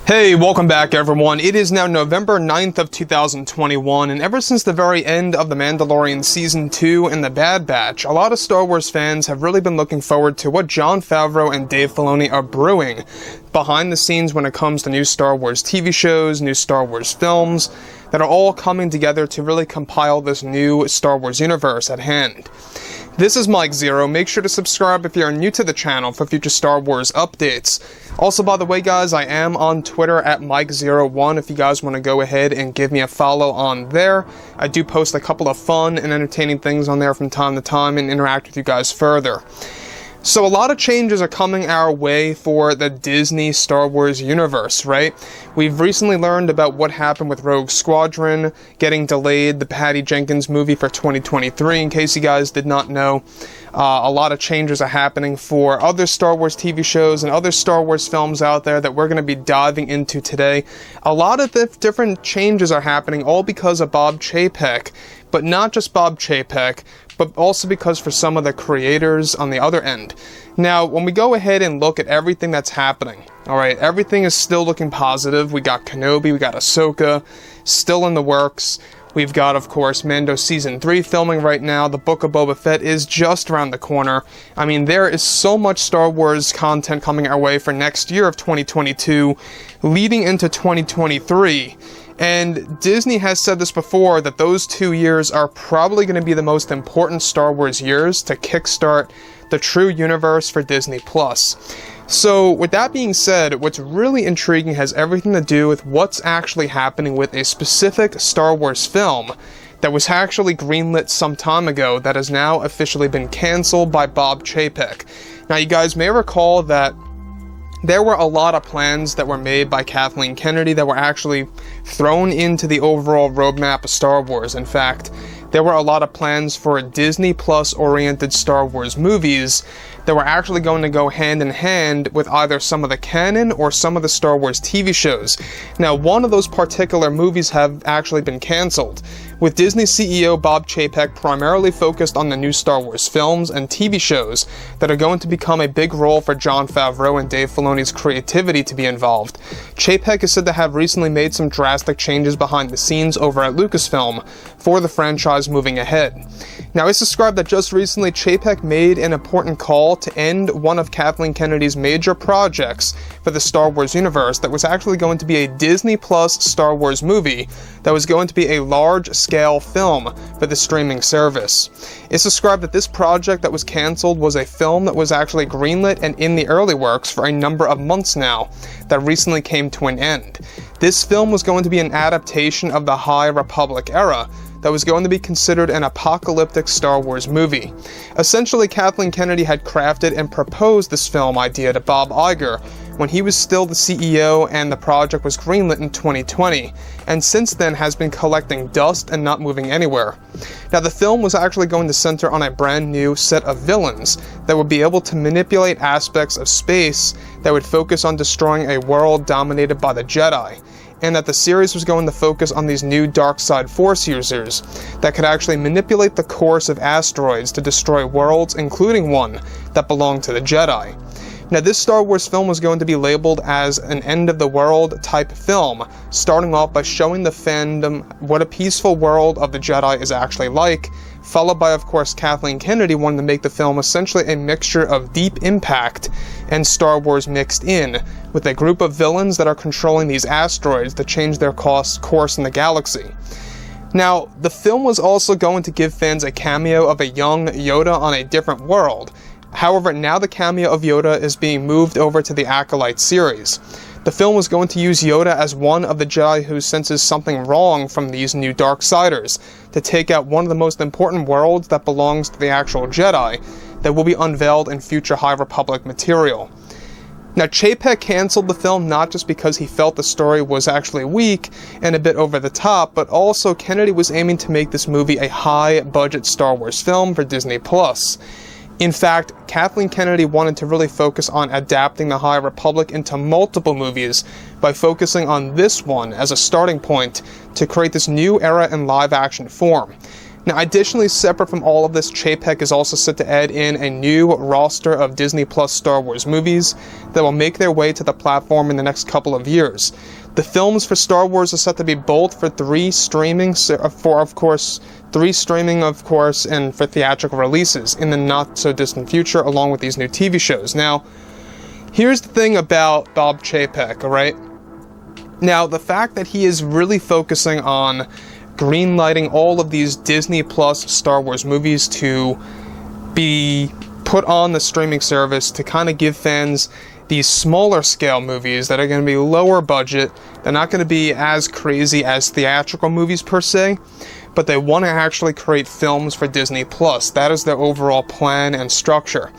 Hey, welcome back everyone. It is now November 9th of 2021, and ever since the very end of The Mandalorian Season 2 and The Bad Batch, a lot of Star Wars fans have really been looking forward to what Jon Favreau and Dave Filoni are brewing behind the scenes when it comes to new Star Wars TV shows, new Star Wars films, that are all coming together to really compile this new Star Wars universe at hand. This is Mike Zero. Make sure to subscribe if you're new to the channel for future Star Wars updates. Also, by the way, guys, I am on Twitter at Mike01 if you guys want to go ahead and give me a follow on there. I do post a couple of fun and entertaining things on there from time to time and interact with you guys further. So a lot of changes are coming our way for the Disney Star Wars universe, right? We've recently learned about what happened with Rogue Squadron getting delayed, the Patty Jenkins movie for 2023, in case you guys did not know. A lot of changes are happening for other Star Wars TV shows and other Star Wars films out there that we're going to be diving into today. A lot of different changes are happening, all because of Bob Chapek. But not just Bob Chapek, but also because for some of the creators on the other end. Now, when we go ahead and look at everything that's happening, alright, everything is still looking positive. We got Kenobi, we got Ahsoka, still in the works. We've got, of course, Mando Season 3 filming right now. The Book of Boba Fett is just around the corner. I mean, there is so much Star Wars content coming our way for next year of 2022, leading into 2023. And Disney has said this before, that those 2 years are probably going to be the most important Star Wars years to kickstart the true universe for Disney+. So, with that being said, what's really intriguing has everything to do with what's actually happening with a specific Star Wars film that was actually greenlit some time ago that has now officially been cancelled by Bob Chapek. Now, you guys may recall that there were a lot of plans that were made by Kathleen Kennedy that were actually thrown into the overall roadmap of Star Wars. In fact, there were a lot of plans for Disney Plus oriented Star Wars movies that were actually going to go hand in hand with either some of the canon or some of the Star Wars TV shows. Now, one of those particular movies have actually been cancelled, with Disney CEO Bob Chapek primarily focused on the new Star Wars films and TV shows that are going to become a big role for Jon Favreau and Dave Filoni's creativity to be involved. Chapek is said to have recently made some drastic changes behind the scenes over at Lucasfilm for the franchise moving ahead. Now, it's described that just recently Chapek made an important call to end one of Kathleen Kennedy's major projects for the Star Wars universe that was actually going to be a Disney Plus Star Wars movie that was going to be a large-scale film for the streaming service. It's described that this project that was cancelled was a film that was actually greenlit and in the early works for a number of months now that recently came to an end. This film was going to be an adaptation of the High Republic era that was going to be considered an apocalyptic Star Wars movie. Essentially, Kathleen Kennedy had crafted and proposed this film idea to Bob Iger when he was still the CEO and the project was greenlit in 2020, and since then has been collecting dust and not moving anywhere. Now, the film was actually going to center on a brand new set of villains that would be able to manipulate aspects of space that would focus on destroying a world dominated by the Jedi, and that the series was going to focus on these new dark side force users that could actually manipulate the course of asteroids to destroy worlds, including one that belonged to the Jedi. Now, this Star Wars film was going to be labeled as an end-of-the-world type film, starting off by showing the fandom what a peaceful world of the Jedi is actually like, followed by, of course, Kathleen Kennedy wanting to make the film essentially a mixture of Deep Impact and Star Wars mixed in, with a group of villains that are controlling these asteroids to change their course in the galaxy. Now, the film was also going to give fans a cameo of a young Yoda on a different world. However, now the cameo of Yoda is being moved over to the Acolyte series. The film was going to use Yoda as one of the Jedi who senses something wrong from these new Darksiders, to take out one of the most important worlds that belongs to the actual Jedi, that will be unveiled in future High Republic material. Now, Chapek cancelled the film not just because he felt the story was actually weak and a bit over the top, but also Kennedy was aiming to make this movie a high-budget Star Wars film for Disney+. In fact, Kathleen Kennedy wanted to really focus on adapting the High Republic into multiple movies by focusing on this one as a starting point to create this new era in live-action form. Now, additionally, separate from all of this, Chapek is also set to add in a new roster of Disney Plus Star Wars movies that will make their way to the platform in the next couple of years. The films for Star Wars are set to be both for three streaming, and for theatrical releases in the not-so-distant future, along with these new TV shows. Now, here's the thing about Bob Chapek, alright? Now, the fact that he is really focusing on greenlighting all of these Disney Plus Star Wars movies to be put on the streaming service to kind of give fans these smaller scale movies that are going to be lower budget. They're not going to be as crazy as theatrical movies per se, but they want to actually create films for Disney Plus. That is their overall plan and structure.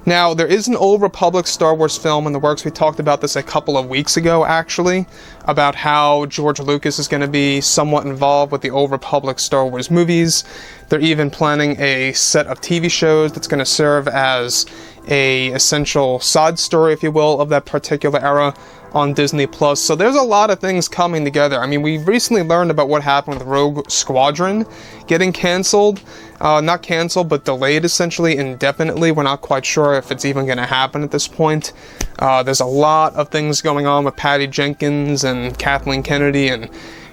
Now, there is an Old Republic Star Wars film in the works. We talked about this a couple of weeks ago, actually, about how George Lucas is going to be somewhat involved with the Old Republic Star Wars movies. They're even planning a set of TV shows that's going to serve as a essential side story, if you will, of that particular era on Disney Plus. So there's a lot of things coming together. I mean, we recently learned about what happened with Rogue Squadron getting canceled. Not canceled, but delayed essentially indefinitely. We're not quite sure if it's even going to happen at this point. There's a lot of things going on with Patty Jenkins and Kathleen Kennedy and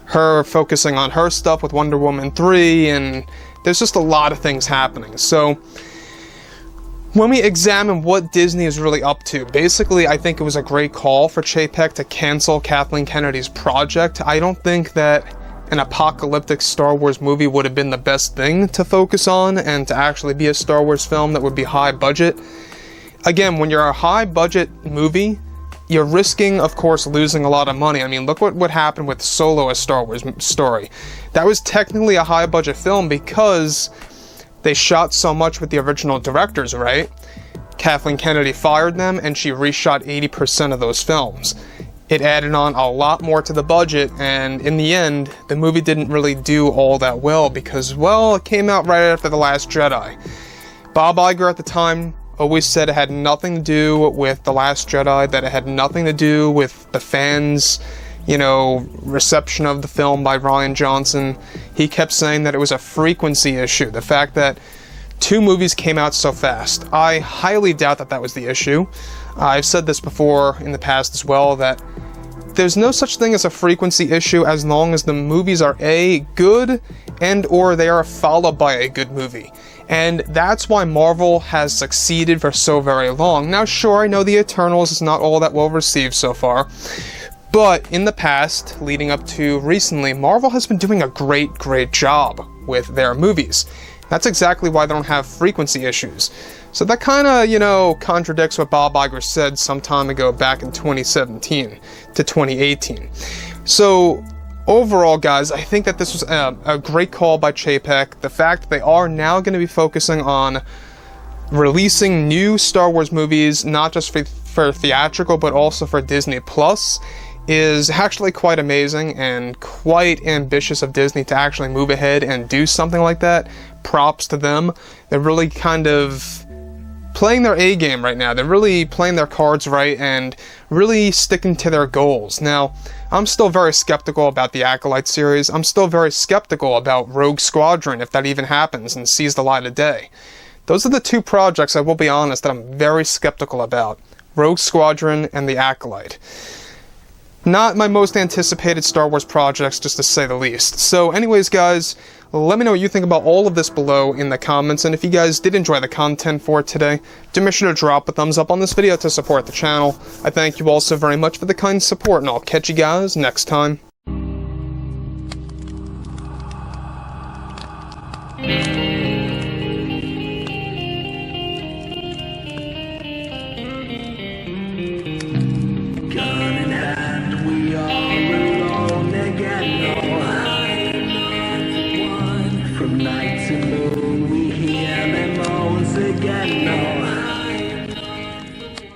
her focusing on her stuff with Wonder Woman 3, and there's just a lot of things happening. So when we examine what Disney is really up to, basically I think it was a great call for Chapek to cancel Kathleen Kennedy's project. I don't think that an apocalyptic Star Wars movie would have been the best thing to focus on and to actually be a Star Wars film that would be high budget. Again, when you're a high budget movie, you're risking, of course, losing a lot of money. I mean, look what happened with Solo, a Star Wars story. That was technically a high budget film because they shot so much with the original directors, right? Kathleen Kennedy fired them and she reshot 80% of those films. It added on a lot more to the budget, and in the end, the movie didn't really do all that well because, well, it came out right after The Last Jedi. Bob Iger at the time always said it had nothing to do with The Last Jedi, that it had nothing to do with the fans', reception of the film by Rian Johnson. He kept saying that it was a frequency issue, the fact that 2 movies came out so fast. I highly doubt that that was the issue. I've said this before in the past as well, that there's no such thing as a frequency issue as long as the movies are A, good, and or they are followed by a good movie. And that's why Marvel has succeeded for so very long. Now sure, I know The Eternals is not all that well received so far, but in the past, leading up to recently, Marvel has been doing a great job with their movies. That's exactly why they don't have frequency issues. So that kind of, contradicts what Bob Iger said some time ago back in 2017 to 2018. So overall, guys, I think that this was a great call by Chapek. The fact that they are now going to be focusing on releasing new Star Wars movies, not just for theatrical, but also for Disney Plus, is actually quite amazing and quite ambitious of Disney to actually move ahead and do something like that. Props to them. They're really kind of playing their A game right now. They're really playing their cards right and really sticking to their goals. Now, I'm still very skeptical about the Acolyte series. I'm still very skeptical about Rogue Squadron, if that even happens and sees the light of day. Those are the 2 projects, I will be honest, that I'm very skeptical about. Rogue Squadron and the Acolyte. Not my most anticipated Star Wars projects, just to say the least. So anyways, guys, let me know what you think about all of this below in the comments, and if you guys did enjoy the content for today, do make sure to drop a thumbs up on this video to support the channel. I thank you all so very much for the kind support, and I'll catch you guys next time.